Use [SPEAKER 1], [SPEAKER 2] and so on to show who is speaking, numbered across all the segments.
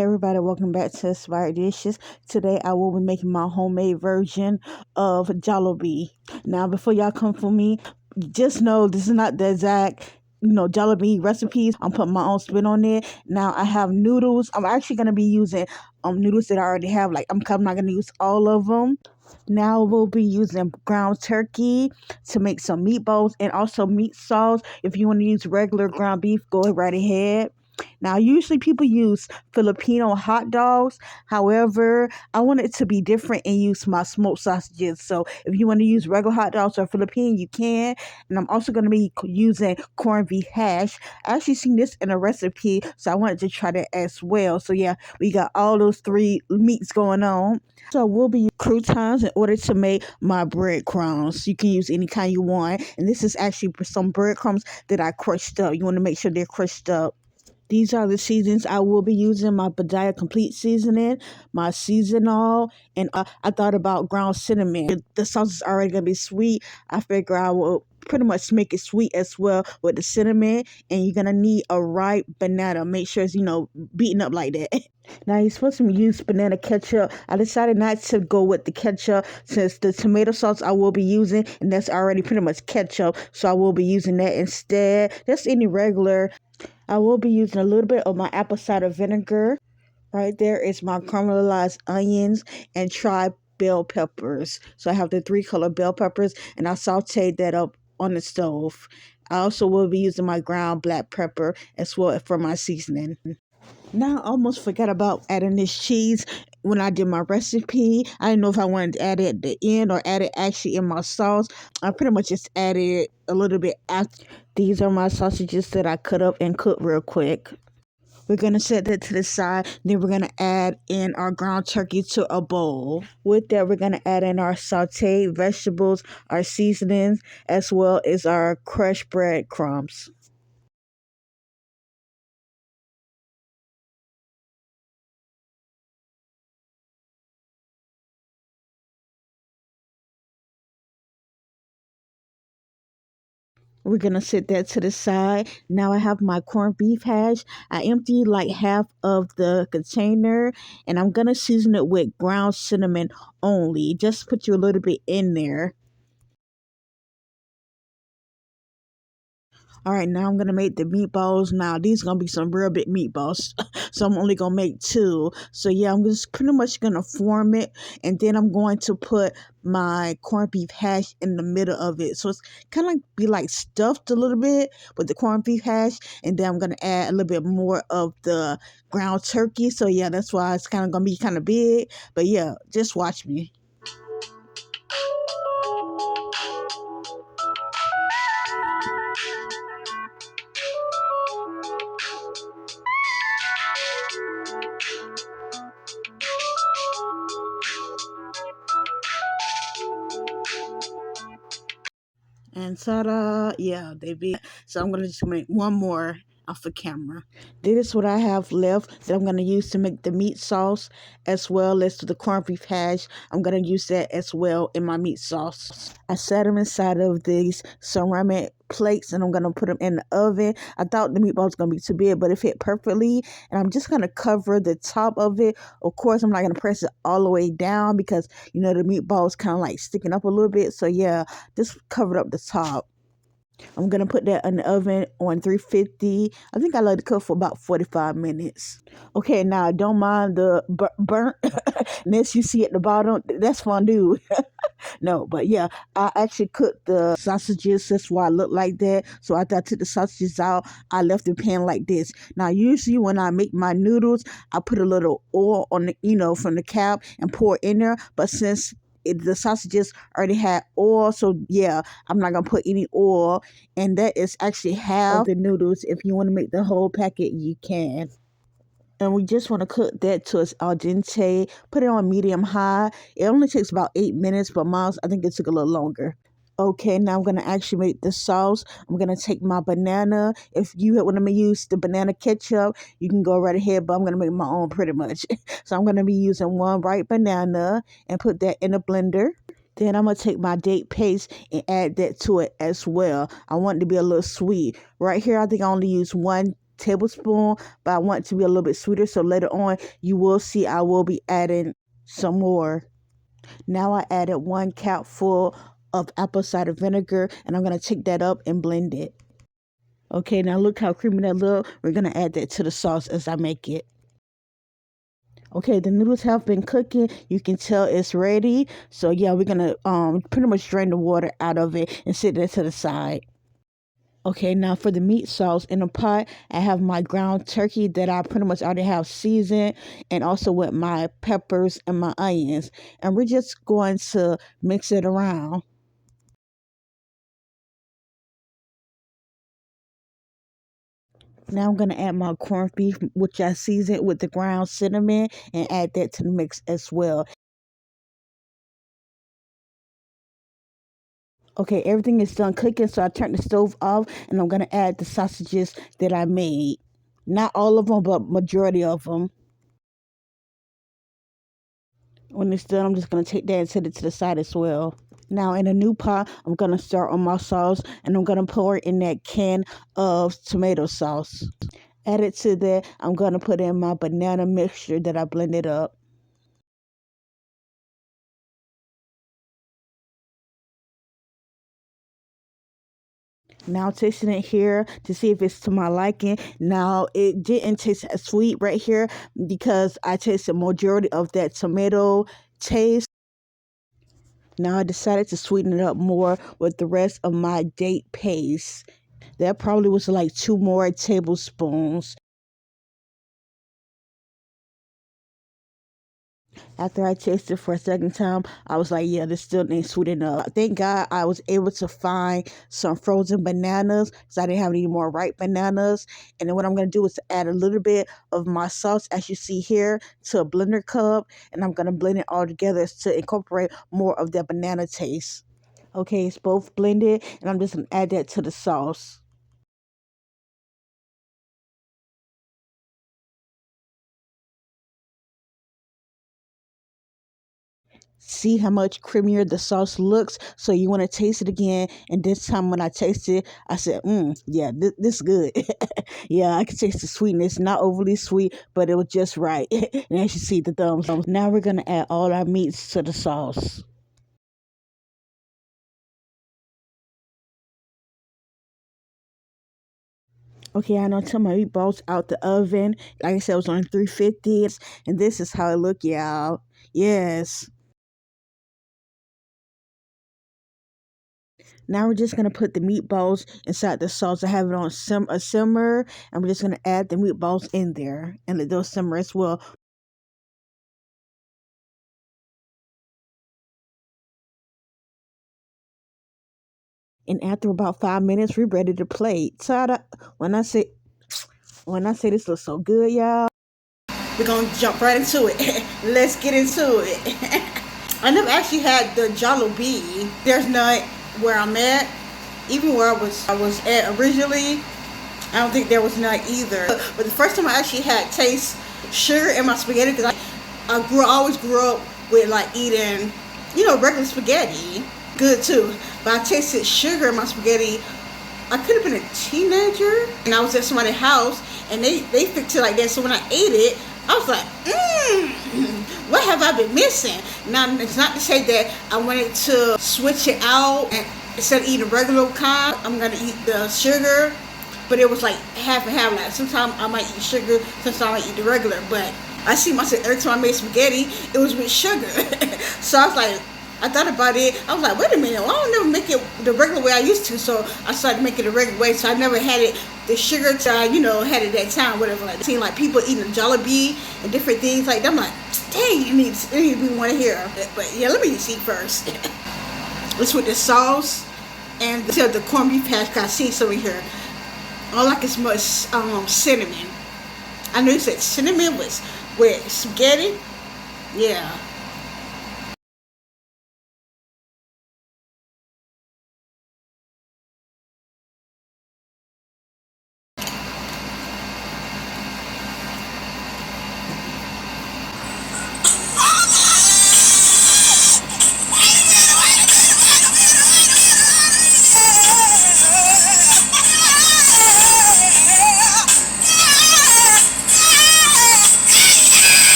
[SPEAKER 1] Hey everybody, welcome back to Inspired Dishes. Today I will be making my homemade version of Jollibee. Now before y'all come for me, just know this is not the exact Jollibee recipes. I'm putting my own spin on it. Now I have noodles. I'm actually gonna be using noodles that I already have. I'm not gonna use all of them. Now we'll be using ground turkey to make some meatballs and also meat sauce. If you want to use regular ground beef, go right ahead. Now, usually people use Filipino hot dogs. However, I want it to be different and use my smoked sausages. So, if you want to use regular hot dogs or Filipino, you can. And I'm also going to be using corned beef hash. I actually seen this in a recipe, so I wanted to try that as well. So, yeah, we got all those three meats going on. So we'll be using croutons in order to make my breadcrumbs. You can use any kind you want. And this is actually some breadcrumbs that I crushed up. You want to make sure they're crushed up. These are the seasons I will be using: my Badaya Complete seasoning, my seasonal, and I thought about ground cinnamon. The sauce is already going to be sweet. I figure I will pretty much make it sweet as well with the cinnamon. And you're going to need a ripe banana. Make sure it's, beaten up like that. Now, you're supposed to use banana ketchup. I decided not to go with the ketchup since the tomato sauce I will be using, and that's already pretty much ketchup. So I will be using that instead. Just any regular. I will be using a little bit of my apple cider vinegar. Right there is my caramelized onions and tried bell peppers. So I have the 3-color bell peppers, and I sauteed that up on the stove. I also will be using my ground black pepper as well for my seasoning. Now I almost forgot about adding this cheese when I did my recipe. I didn't know if I wanted to add it at the end or add it actually in my sauce. I pretty much just added it a little bit after. These are my sausages that I cut up and cooked real quick. We're going to set that to the side. Then we're going to add in our ground turkey to a bowl. With that, we're going to add in our sauteed vegetables, our seasonings, as well as our crushed breadcrumbs. We're going to set that to the side. Now I have my corned beef hash. I emptied like half of the container, and I'm going to season it with ground cinnamon only. Just put you a little bit in there. All right, now I'm going to make the meatballs. Now, these going to be some real big meatballs. So I'm only going to make 2. So yeah, I'm just pretty much going to form it. And then I'm going to put my corned beef hash in the middle of it. So it's kind of like stuffed a little bit with the corned beef hash. And then I'm going to add a little bit more of the ground turkey. So yeah, that's why it's kind of going to be kind of big. But yeah, just watch me. And ta-da, yeah, they be. So I'm gonna just make one more off the camera. This is what I have left that I'm gonna use to make the meat sauce as well as the corned beef hash. I'm gonna use that as well in my meat sauce. I set them inside of these ceramic plates and I'm gonna put them in the oven. I thought the meatball was gonna be too big, but it fit perfectly. And I'm just gonna cover the top of it. Of course, I'm not gonna press it all the way down because the meatball is kind of like sticking up a little bit. So yeah, just covered up the top. I'm going to put that in the oven on 350. I think I let it cook for about 45 minutes. Okay, now don't mind the burntness you see at the bottom. That's fondue. No, but yeah, I actually cooked the sausages. That's why I look like that. So after I took the sausages out, I left the pan like this. Now, usually when I make my noodles, I put a little oil on the, from the cap and pour it in there. But since the sausages already had oil, so yeah, I'm not gonna put any oil, and that is actually half of the noodles. If you want to make the whole packet, you can. And we just want to cook that to its al dente. Put it on medium high. It only takes about 8 minutes, but mine, I think it took a little longer. Okay, now I'm going to actually make the sauce. I'm going to take my banana. If you want to use the banana ketchup, you can go right ahead, but I'm going to make my own pretty much. So I'm going to be using one ripe banana and put that in a blender. Then I'm going to take my date paste and add that to it as well. I want it to be a little sweet. Right here, I think I only use 1 tablespoon, but I want it to be a little bit sweeter. So later on, you will see I will be adding some more. Now I added 1 cupful of apple cider vinegar, and I'm going to take that up and blend it. Okay, now look how creamy that look. We're going to add that to the sauce as I make it. Okay, the noodles have been cooking. You can tell it's ready. So yeah, we're gonna pretty much drain the water out of it and set that to the side. Okay, now for the meat sauce in a pot, I have my ground turkey that I pretty much already have seasoned, and also with my peppers and my onions. And we're just going to mix it around. Now I'm gonna add my corned beef, which I seasoned with the ground cinnamon, and add that to the mix as well. Okay, everything is done cooking, so I turned the stove off, and I'm gonna add the sausages that I made. Not all of them, but majority of them. When it's done, I'm just gonna take that and set it to the side as well. Now in a new pot, I'm gonna start on my sauce, and I'm gonna pour in that can of tomato sauce. Added to that, I'm gonna put in my banana mixture that I blended up. Now tasting it here to see if it's to my liking. Now it didn't taste as sweet right here because I tasted majority of that tomato taste. Now I decided to sweeten it up more with the rest of my date paste. That probably was like 2 more tablespoons. After I tasted for a second time, I was like, yeah, this still ain't sweet enough. Thank God I was able to find some frozen bananas because I didn't have any more ripe bananas. And then what I'm going to do is add a little bit of my sauce, as you see here, to a blender cup. And I'm going to blend it all together to incorporate more of that banana taste. Okay, it's both blended, and I'm just going to add that to the sauce. See how much creamier the sauce looks. So you want to taste it again. And this time when I tasted it, I said, yeah, this is good. Yeah, I can taste the sweetness. Not overly sweet, but it was just right. And as you see the thumbs. Now we're going to add all our meats to the sauce. Okay, I know took my meatballs out the oven. Like I said, it was on 350. And this is how it look, y'all. Yes. Now we're just gonna put the meatballs inside the sauce. I have it on a simmer, and we're just gonna add the meatballs in there and let those simmer as well. And after about 5 minutes, we're ready to plate. Ta-da! When I say when I say this looks so good, y'all, we're gonna jump right into it. Let's get into it. I never actually had the Jollibee. There's none where I'm at. Even where I was at originally, I don't think there was none either. But the first time I actually had taste sugar in my spaghetti, because I always grew up with like eating, regular spaghetti, good too. But I tasted sugar in my spaghetti. I could have been a teenager, and I was at somebody's house, and they fixed it like that. So when I ate it, I was like, what have I been missing? Now, it's not to say that I wanted to switch it out, and instead of eating regular kind, I'm going to eat the sugar. But it was like half and half. Like sometimes I might eat sugar, sometimes I might eat the regular. But I see myself every time I made spaghetti, it was with sugar. So I was like, I thought about it. I was like, wait a minute, well, I don't never make it the regular way I used to. So I started making it the regular way. So I never had it the sugar till I, had it that time, whatever. Like seeing like people eating Jollibee and different things like that. I'm like, dang, you need to be one here. But yeah, let me just eat first. This with the sauce and the corned beef hash. I see some in here. All I can smell is cinnamon. I knew you said cinnamon was with spaghetti. Yeah.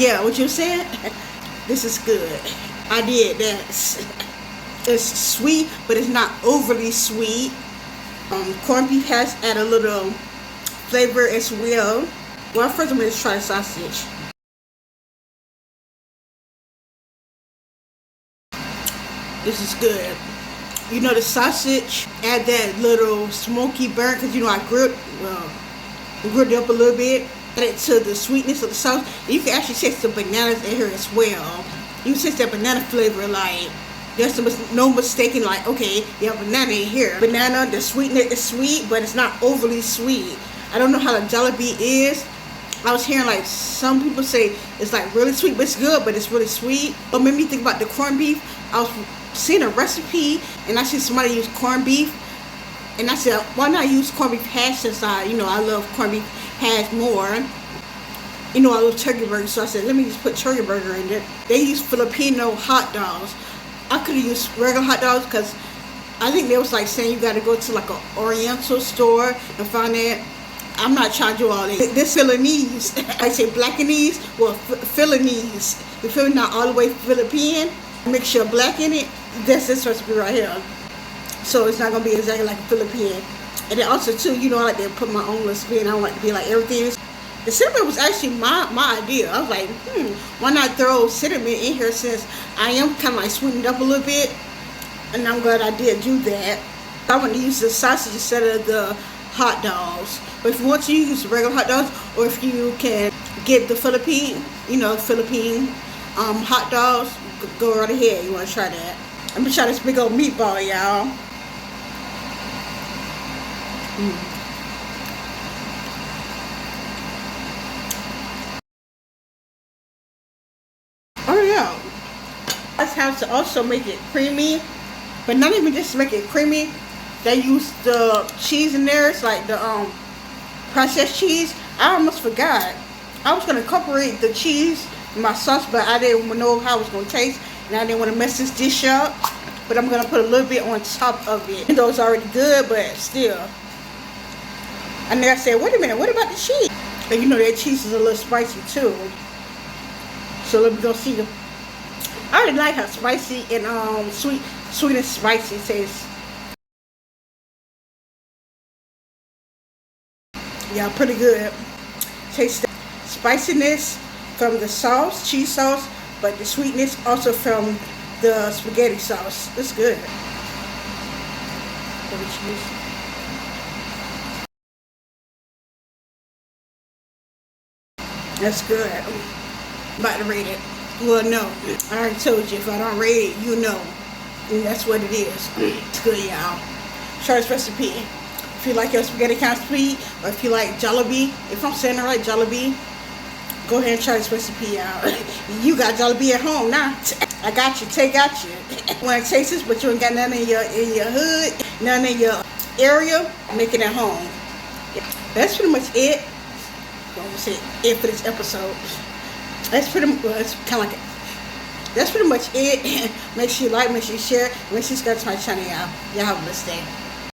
[SPEAKER 2] Yeah, what you said? This is good. I did that. It's sweet, but it's not overly sweet. Corned beef has add a little flavor as well. Well, first I'm going to try the sausage. This is good. You know, the sausage add that little smoky burn because I grilled it up a little bit. Add it to the sweetness of the sauce. And you can actually taste the bananas in here as well. You can taste that banana flavor. Like there's no mistaking. Like okay, you have banana in here. Banana, the sweetness is sweet, but it's not overly sweet. I don't know how the Jollibee is. I was hearing like some people say it's like really sweet, but it's good, but it's really sweet. What made me think about the corned beef, I was seeing a recipe and I see somebody use corned beef, and I said, why not use corned beef hash since I love corned beef hash more. I love turkey burger, so I said, let me just put turkey burger in it. They use Filipino hot dogs. I could have used regular hot dogs because I think they was like saying you got to go to like an Oriental store and find that. I'm not trying to do all this. This Philippines. I say Blackanese, well, Philippines. You feel me? Not all the way Philippine. Make sure black in it. That's this recipe right here. So it's not going to be exactly like a Philippine. And then also, too, I like to put my own little spin. I don't like to be like everything. The cinnamon was actually my idea. I was like, why not throw cinnamon in here since I am kind of like sweetened up a little bit. And I'm glad I did do that. I want to use the sausage instead of the hot dogs. But if you want to use regular hot dogs, or if you can get the Philippine hot dogs, go right ahead. You want to try that. I'm gonna try this big old meatball, y'all. Oh yeah. That's how to also make it creamy, but not even just to make it creamy. They use the cheese in there. It's like the processed cheese. I almost forgot. I was gonna incorporate the cheese in my sauce, but I didn't know how it was gonna taste, and I didn't want to mess this dish up. But I'm gonna put a little bit on top of it. Even though it's already good, but still. And then I said, wait a minute, what about the cheese? And that cheese is a little spicy too. So let me go see. I really like how spicy and sweet and spicy tastes. Yeah, pretty good. Taste the spiciness from the sauce, cheese sauce, but the sweetness also from the spaghetti sauce. It's good. That's good. I'm about to rate it. Well, no. I already told you, if I don't rate it, you know. And that's what it is. It's good, y'all. Try this recipe. If you like your spaghetti kind of sweet, or if you like Jollibee, if I'm saying it right, Jollibee, go ahead and try this recipe out. You got Jollibee at home now. I got you. Tay got you. Want to taste this, but you ain't got nothing in your hood, nothing in your area. Make it at home. That's pretty much it. I'm gonna say it for this episode. That's pretty much. It's kind of like it. That's pretty much it. Make sure you like, make sure you share, make sure you subscribe to my channel, y'all. Y'all have a blessed day.